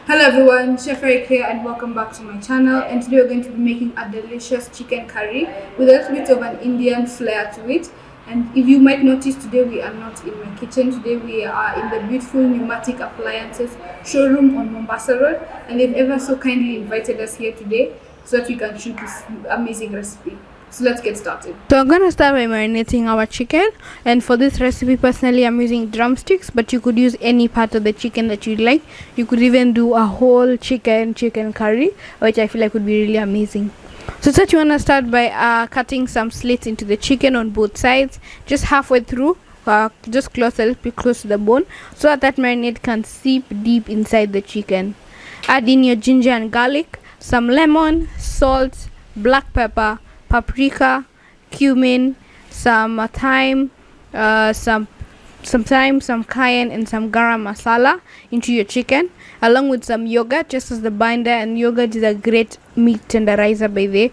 Hello everyone, Chef Eric here and welcome back to my channel, and today we're going to be making a delicious chicken curry with a little bit of an Indian flair to it. And if you might notice, today we are not in my kitchen. Today we are in the beautiful Pneumatic Appliances showroom on Mombasa Road, and they've ever so kindly invited us here today so that we can shoot this amazing recipe. So let's get started. So I'm gonna start by marinating our chicken, and for this recipe personally I'm using drumsticks, but you could use any part of the chicken that you'd like. You could even do a whole chicken curry, which I feel like would be really amazing. So that you wanna start by cutting some slits into the chicken on both sides, just halfway through. Just close a little bit close to the bone so that marinade can seep deep inside the chicken. Add in your ginger and garlic, some lemon, salt, black pepper, paprika, cumin, some thyme, some thyme, some cayenne, and some garam masala into your chicken, along with some yogurt just as the binder. And yogurt is a great meat tenderizer by the way,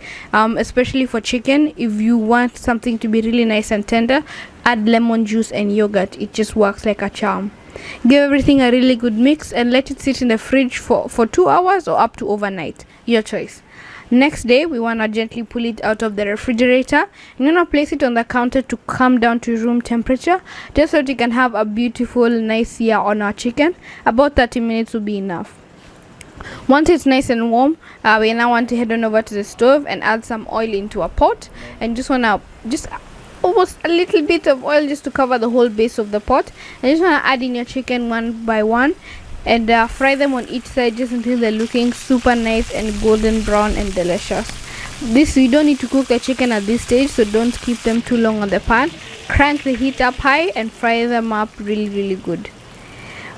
especially for chicken. If you want something to be really nice and tender, add lemon juice and yogurt. It just works like a charm. Give everything a really good mix and let it sit in the fridge for 2 hours or up to overnight, your choice. Next day, we want to gently pull it out of the refrigerator and you want to place it on the counter to come down to room temperature, just so that you can have a beautiful, nice sear on our chicken. About 30 minutes will be enough. Once it's nice and warm, we now want to head on over to the stove and add some oil into a pot, and just almost a little bit of oil just to cover the whole base of the pot. And just want to add in your chicken one by one and fry them on each side just until they're looking super nice and golden brown and delicious. We don't need to cook the chicken at this stage, so don't keep them too long on the pan. Crank the heat up high and fry them up really good.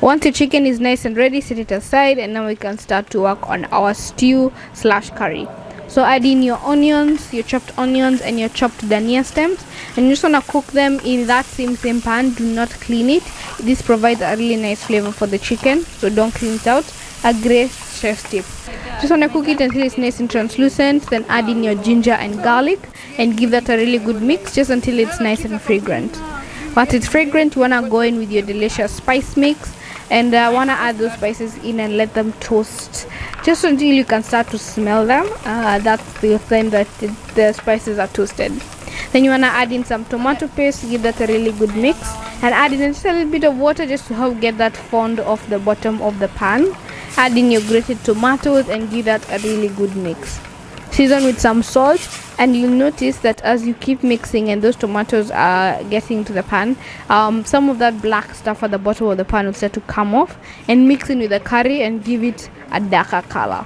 Once your chicken is nice and ready, set it aside, and now we can start to work on our stew / curry. So add in your onions, your chopped onions, and your chopped Dania stems, and you just want to cook them in that same pan. Do not clean it. This provides a really nice flavor for the chicken, so don't clean it out. A great chef's tip. Just want to cook it until it's nice and translucent, then add in your ginger and garlic and give that a really good mix just until it's nice and fragrant. Once it's fragrant, you want to go in with your delicious spice mix and want to add those spices in and let them toast just until you can start to smell them. That's the time that the spices are toasted. Then you want to add in some tomato paste to give that a really good mix, and add in just a little bit of water just to help get that fond off the bottom of the pan. Add in your grated tomatoes and give that a really good mix. Season with some salt, and you'll notice that as you keep mixing and those tomatoes are getting to the pan, some of that black stuff at the bottom of the pan will start to come off, and mix in with the curry and give it a darker color.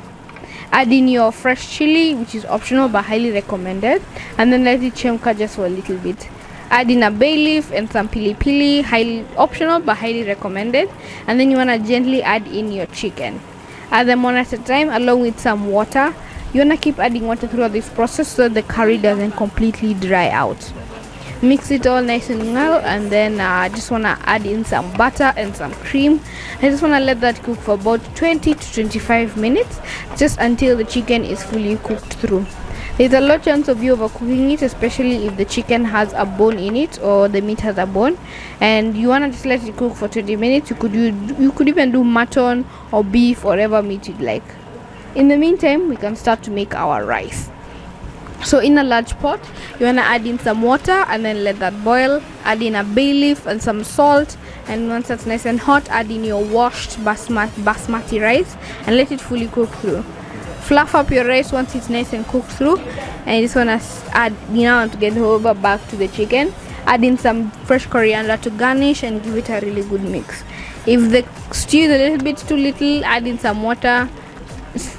Add in your fresh chili, which is optional but highly recommended, and then let it chemka just for a little bit. Add in a bay leaf and some pili pili, highly optional but highly recommended, and then you want to gently add in your chicken. Add them one at a time along with some water. You want to keep adding water throughout this process so the curry doesn't completely dry out. Mix it all nice and well, and then just want to add in some butter and some cream. I just want to let that cook for about 20 to 25 minutes, just until the chicken is fully cooked through. There's a lot chance of you overcooking it, especially if the chicken has a bone in it or the meat has a bone, and you want to just let it cook for 20 minutes. You could even do mutton or beef or whatever meat you'd like. In the meantime, we can start to make our rice. So in a large pot, you want to add in some water and then let that boil. Add in a bay leaf and some salt, and once that's nice and hot, add in your washed basmati rice and let it fully cook through. Fluff up your rice once it's nice and cooked through, and you just want to add, to get over back to the chicken. Add in some fresh coriander to garnish and give it a really good mix. If the stew is a little bit too little, add in some water.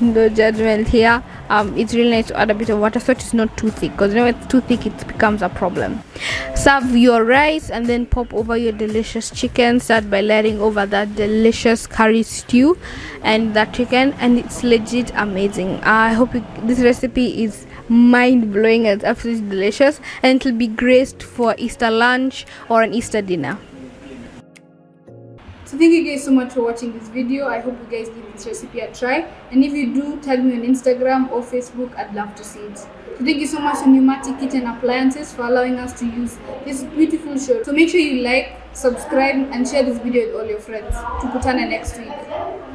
No judgment here. It's really nice to add a bit of water so it's not too thick, because when it's too thick it becomes a problem. Serve your rice and then pop over your delicious chicken. Start by layering over that delicious curry stew and that chicken, and it's legit amazing. I hope this recipe is mind-blowing and absolutely delicious, and it'll be graced for Easter lunch or an Easter dinner. So thank you guys so much for watching this video. I hope you guys give this recipe a try, and if you do, tag me on Instagram or Facebook. I'd love to see it. So thank you so much to Pneumatic Kitchen Appliances for allowing us to use this beautiful show. So make sure you like, subscribe, and share this video with all your friends. Tukutane next week.